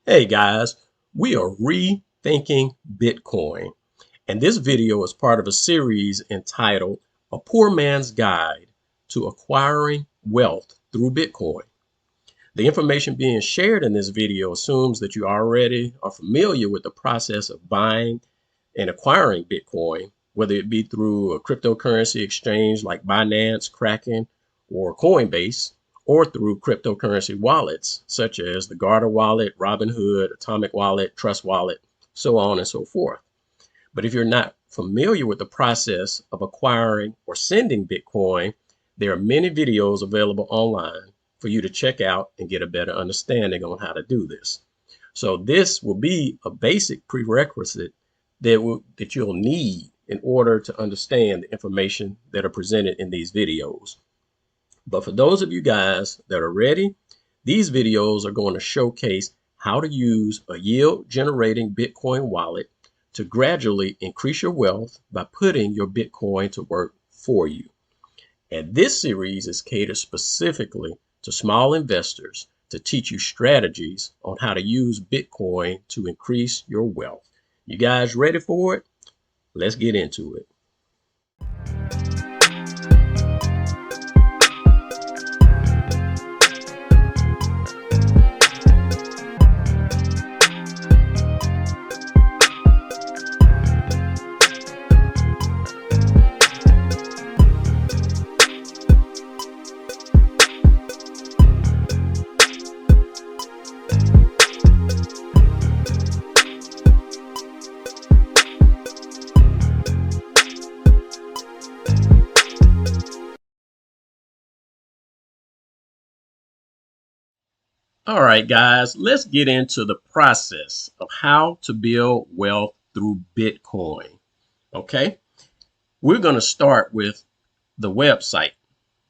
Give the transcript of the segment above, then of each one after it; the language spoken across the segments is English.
Hey guys, we are rethinking Bitcoin, and this video is part of a series entitled A Poor Man's Guide to Acquiring Wealth Through Bitcoin. The information being shared in this video assumes that you already are familiar with the process of buying and acquiring Bitcoin, whether it be through a cryptocurrency exchange like Binance, Kraken, or Coinbase, or through cryptocurrency wallets such as the Garter wallet, Robinhood, Atomic wallet, Trust wallet, so on and so forth. But if you're not familiar with the process of acquiring or sending Bitcoin, there are many videos available online for you to check out and get a better understanding on how to do this. So this will be a basic prerequisite that you'll need in order to understand the information that are presented in these videos. But for those of you guys that are ready, these videos are going to showcase how to use a yield generating Bitcoin wallet to gradually increase your wealth by putting your Bitcoin to work for you. And this series is catered specifically to small investors to teach you strategies on how to use Bitcoin to increase your wealth. You guys ready for it? Let's get into it. All right, guys, let's get into the process of how to build wealth through Bitcoin. Okay, we're going to start with the website.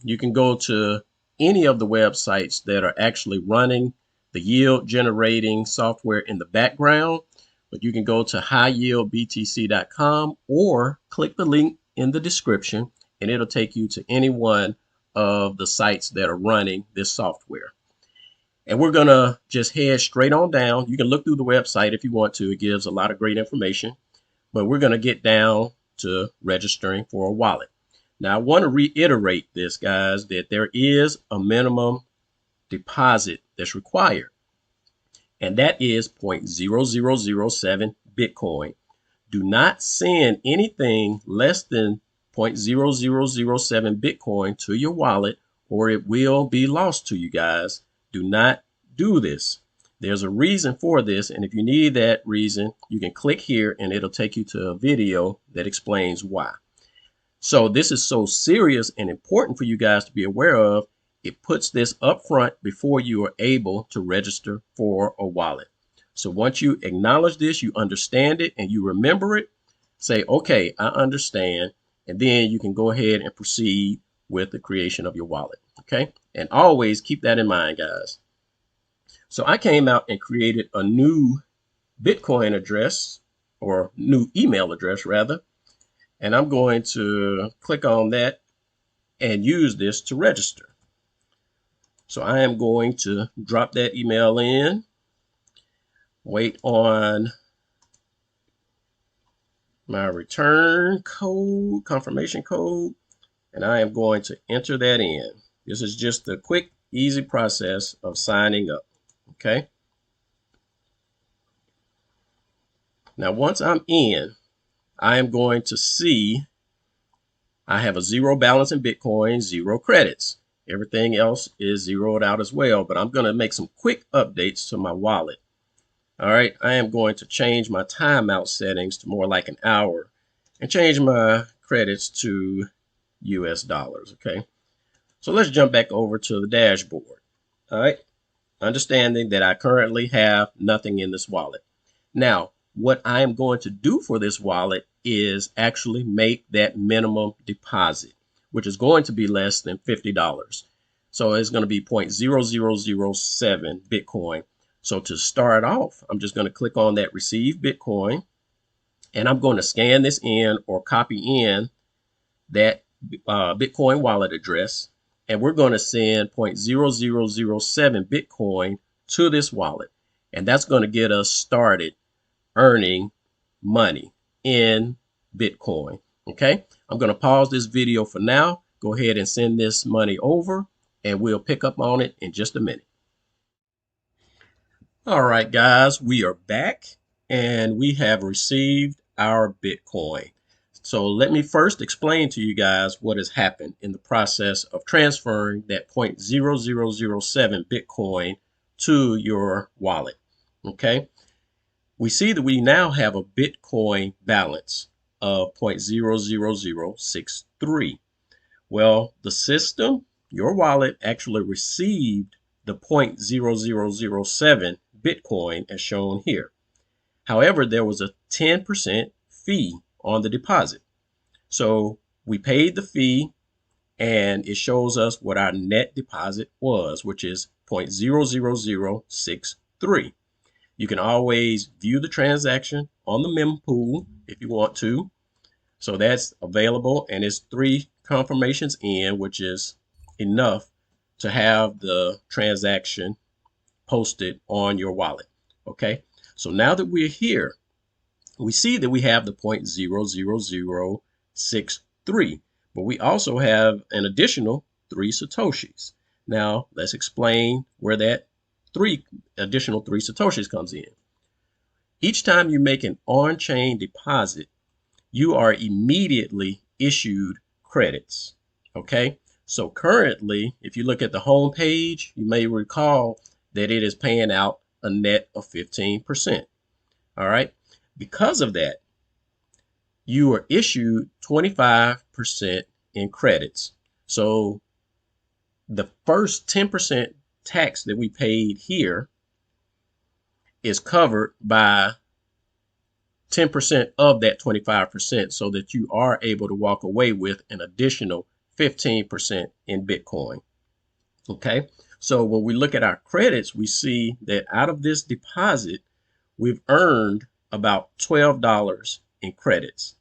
You can go to any of the websites that are actually running the yield generating software in the background, but you can go to highyieldbtc.com or click the link in the description and it'll take you to any one of the sites that are running this software. And we're going to just head straight on down. You can look through the website if you want to. It gives a lot of great information. But we're going to get down to registering for a wallet. Now, I want to reiterate this, guys, that there is a minimum deposit that's required. And that is 0.0007 Bitcoin. Do not send anything less than 0.0007 Bitcoin to your wallet or it will be lost to you guys. Do not do this. There's a reason for this, and if you need that reason, you can click here and it'll take you to a video that explains why. So this is so serious and important for you guys to be aware of. It puts this up front before you are able to register for a wallet. So once you acknowledge this, you understand it, and you remember it, say, okay, I understand, and then you can go ahead and proceed with the creation of your wallet. Okay, and always keep that in mind, guys. So I came out and created a new Bitcoin address, or new email address rather, and I'm going to click on that and use this to register. So I am going to drop that email in, wait on my return code, confirmation code, and I am going to enter that in. This is just a quick, easy process of signing up. Okay. Now, once I'm in, I am going to see I have a zero balance in Bitcoin, 0 credits. Everything else is zeroed out as well, but I'm going to make some quick updates to my wallet. All right. I am going to change my timeout settings to more like an hour and change my credits to US dollars. Okay. So let's jump back over to the dashboard. All right. Understanding that I currently have nothing in this wallet. Now, what I am going to do for this wallet is actually make that minimum deposit, which is going to be less than $50. So it's going to be 0.0007 Bitcoin. So to start off, I'm just going to click on that receive Bitcoin, and I'm going to scan this in or copy in that Bitcoin wallet address, and we're going to send 0.0007 Bitcoin to this wallet. And that's going to get us started earning money in Bitcoin. Okay, I'm going to pause this video for now. Go ahead and send this money over, and we'll pick up on it in just a minute. All right, guys, we are back and we have received our Bitcoin. So let me first explain to you guys what has happened in the process of transferring that 0.0007 Bitcoin to your wallet. Okay, we see that we now have a Bitcoin balance of 0.00063. Well, the system, your wallet, actually received the 0.0007 Bitcoin as shown here. However, there was a 10% fee on the deposit. So we paid the fee and it shows us what our net deposit was, which is 0.00063. You can always view the transaction on the mempool if you want to. So that's available, and it's 3 confirmations in, which is enough to have the transaction posted on your wallet. Okay, so now that we're here, we see that we have the 0.00063, but we also have an additional 3 Satoshis. Now let's explain where that additional 3 Satoshis comes in. Each time you make an on-chain deposit, you are immediately issued credits. Okay, so currently, if you look at the home page, you may recall that it is paying out a net of 15%. All right, because of that, you are issued 25% in credits. So the first 10% tax that we paid here is covered by 10% of that 25%, so that you are able to walk away with an additional 15% in Bitcoin. Okay, so when we look at our credits, we see that out of this deposit, we've earned about $12 in credits.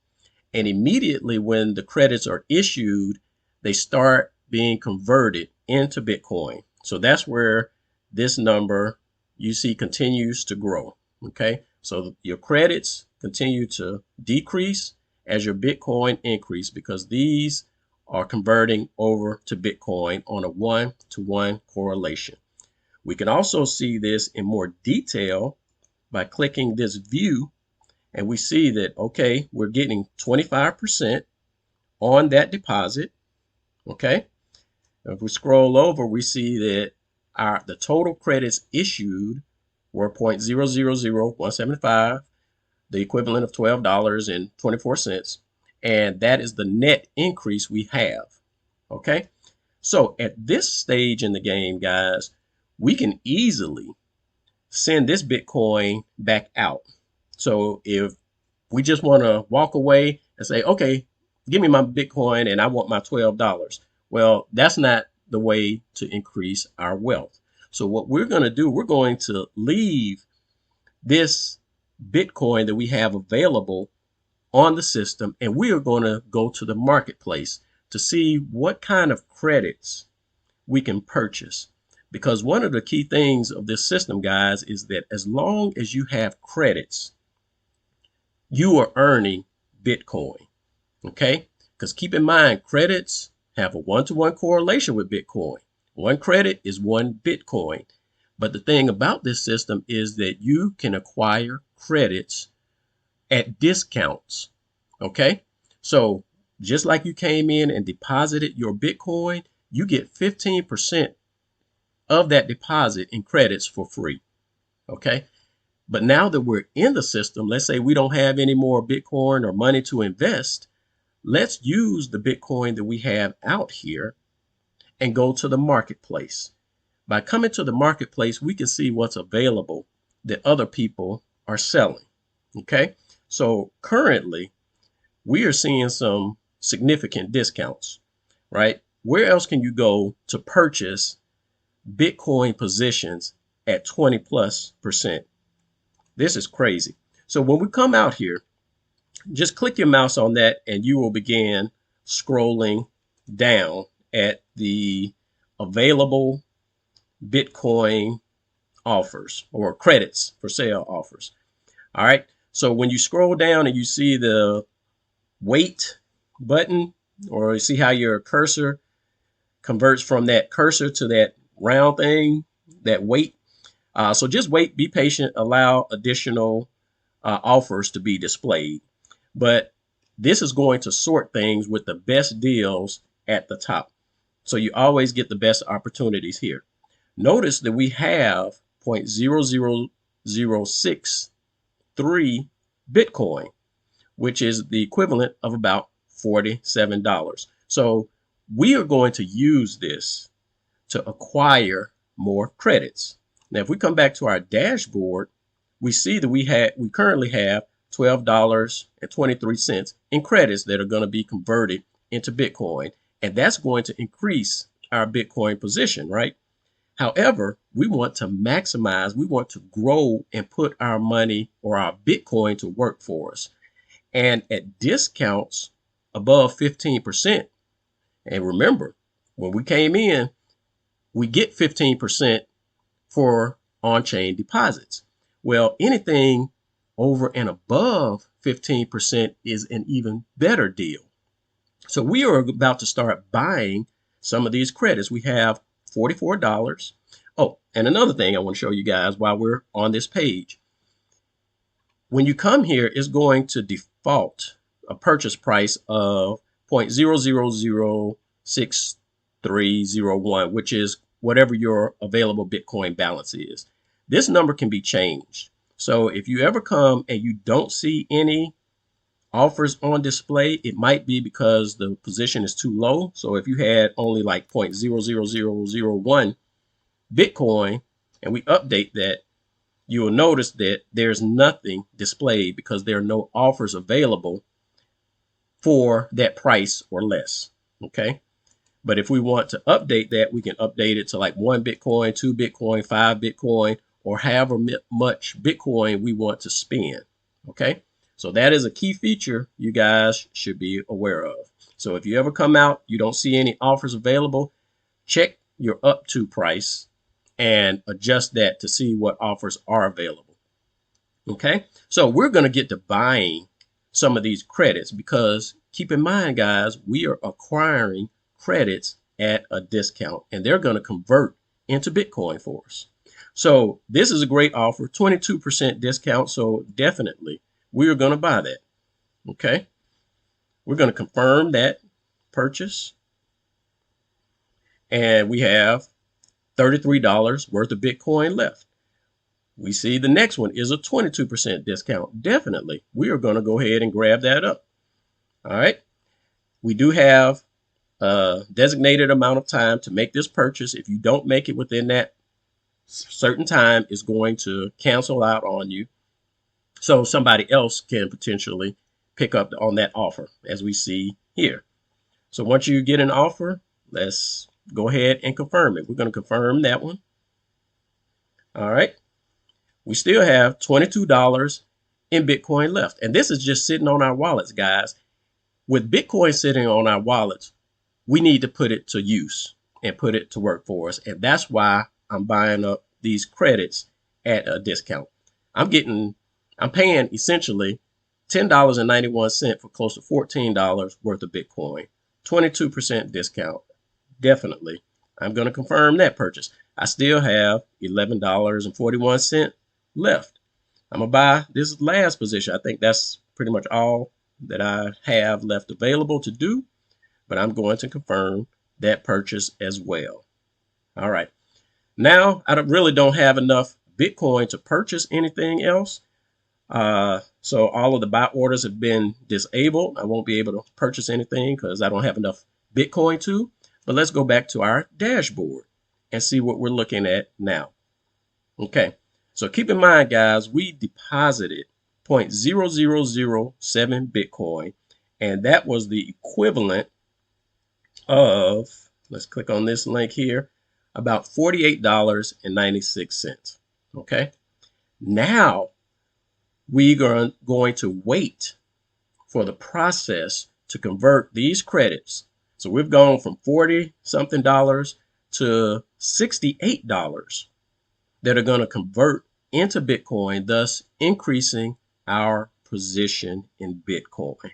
And immediately when the credits are issued, they start being converted into Bitcoin. So that's where this number you see continues to grow. Okay, so your credits continue to decrease as your Bitcoin increase, because these are converting over to Bitcoin on a 1-to-1 correlation. We can also see this in more detail by clicking this view, and we see that, okay, we're getting 25% on that deposit. Okay, if we scroll over, we see that the total credits issued were 0.000175, the equivalent of $12.24, and that is the net increase we have. Okay, so at this stage in the game, guys, we can easily send this Bitcoin back out. So if we just want to walk away and say, okay, give me my Bitcoin and I want my $12. Well, that's not the way to increase our wealth. So what we're going to do, we're going to leave this Bitcoin that we have available on the system, and we are going to go to the marketplace to see what kind of credits we can purchase. Because one of the key things of this system, guys, is that as long as you have credits, you are earning Bitcoin. Okay, because keep in mind, credits have a 1-to-1 correlation with Bitcoin. 1 credit is 1 Bitcoin. But the thing about this system is that you can acquire credits at discounts. Okay, so just like you came in and deposited your Bitcoin, you get 15% of that deposit in credits for free. Okay, but now that we're in the system, let's say we don't have any more Bitcoin or money to invest. Let's use the Bitcoin that we have out here and go to the marketplace. By coming to the marketplace, we can see what's available that other people are selling. Okay, so currently we are seeing some significant discounts, right? Where else can you go to purchase Bitcoin positions at 20+%? This is crazy. So when we come out here, just click your mouse on that and you will begin scrolling down at the available Bitcoin offers or credits for sale offers. All right. So when you scroll down and you see the wait button, or you see how your cursor converts from that cursor to that round thing, that wait. So just wait, be patient, allow additional offers to be displayed. But this is going to sort things with the best deals at the top. So you always get the best opportunities here. Notice that we have 0.00063 Bitcoin, which is the equivalent of about $47. So we are going to use this to acquire more credits. Now, if we come back to our dashboard, we see that we currently have $12.23 in credits that are going to be converted into Bitcoin, and that's going to increase our Bitcoin position, right? However, we want to maximize, we want to grow and put our money or our Bitcoin to work for us. And at discounts above 15%, and remember, when we came in, we get 15% for on-chain deposits. Well, anything over and above 15% is an even better deal. So we are about to start buying some of these credits. We have $44. Oh, and another thing I want to show you guys while we're on this page. When you come here, it's going to default a purchase price of 0.0006301, which is whatever your available Bitcoin balance is. This number can be changed. So if you ever come and you don't see any offers on display, it might be because the position is too low. So if you had only like 0.00001 Bitcoin and we update that, you will notice that there's nothing displayed because there are no offers available for that price or less. Okay. But if we want to update that, we can update it to like 1 Bitcoin, 2 Bitcoin, 5 Bitcoin, or however much Bitcoin we want to spend. Okay. So that is a key feature you guys should be aware of. So if you ever come out, you don't see any offers available, check your up to price and adjust that to see what offers are available. Okay. So we're going to get to buying some of these credits because keep in mind, guys, we are acquiring credits at a discount and they're going to convert into Bitcoin for us. So this is a great offer, 22% discount. So definitely we are going to buy that. Okay. We're going to confirm that purchase. And we have $33 worth of Bitcoin left. We see the next one is a 22% discount. Definitely we are going to go ahead and grab that up. All right. We do have a designated amount of time to make this purchase. If you don't make it within that certain time, it's going to cancel out on you. So somebody else can potentially pick up on that offer as we see here. So once you get an offer, let's go ahead and confirm it. We're going to confirm that one. All right. We still have $22 in Bitcoin left. And this is just sitting on our wallets, guys. With Bitcoin sitting on our wallets, we need to put it to use and put it to work for us. And that's why I'm buying up these credits at a discount. I'm paying essentially $10.91 for close to $14 worth of Bitcoin, 22% discount. Definitely. I'm going to confirm that purchase. I still have $11.41 left. I'm going to buy this last position. I think that's pretty much all that I have left available to do, but I'm going to confirm that purchase as well. All right. Now, I really don't have enough Bitcoin to purchase anything else. So all of the buy orders have been disabled. I won't be able to purchase anything because I don't have enough Bitcoin to. But let's go back to our dashboard and see what we're looking at now. Okay, so keep in mind, guys, we deposited 0.0007 Bitcoin, and that was the equivalent of, let's click on this link here, about $48.96. Okay, now we are going to wait for the process to convert these credits. So we've gone from 40 something dollars to $68. that are going to convert into Bitcoin, thus increasing our position in Bitcoin.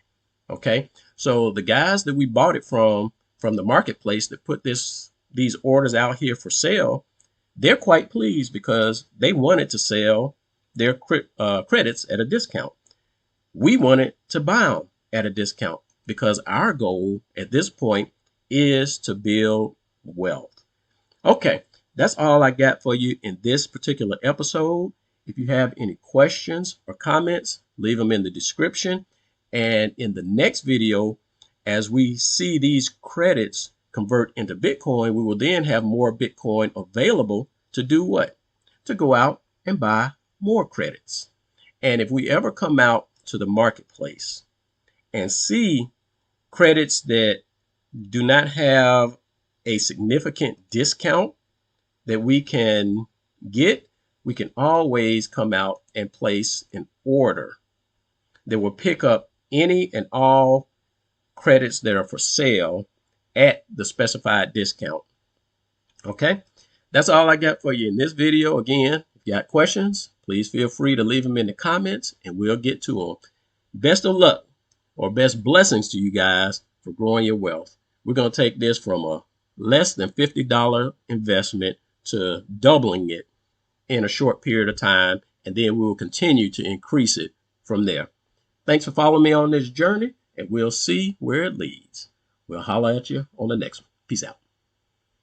Okay, so the guys that we bought it from the marketplace that put these orders out here for sale, they're quite pleased because they wanted to sell their credits at a discount. We wanted to buy them at a discount because our goal at this point is to build wealth. Okay, that's all I got for you in this particular episode. If you have any questions or comments, leave them in the description. And in the next video, as we see these credits convert into Bitcoin, we will then have more Bitcoin available to do what? To go out and buy more credits. And if we ever come out to the marketplace and see credits that do not have a significant discount that we can get, we can always come out and place an order that will pick up any and all credits that are for sale at the specified discount. Okay, that's all I got for you in this video. Again, if you got questions, please feel free to leave them in the comments and we'll get to them. Best of luck or best blessings to you guys for growing your wealth. We're going to take this from a less than $50 investment to doubling it in a short period of time, and then we will continue to increase it from there. Thanks for following me on this journey, and we'll see where it leads. We'll holler at you on the next one. Peace out.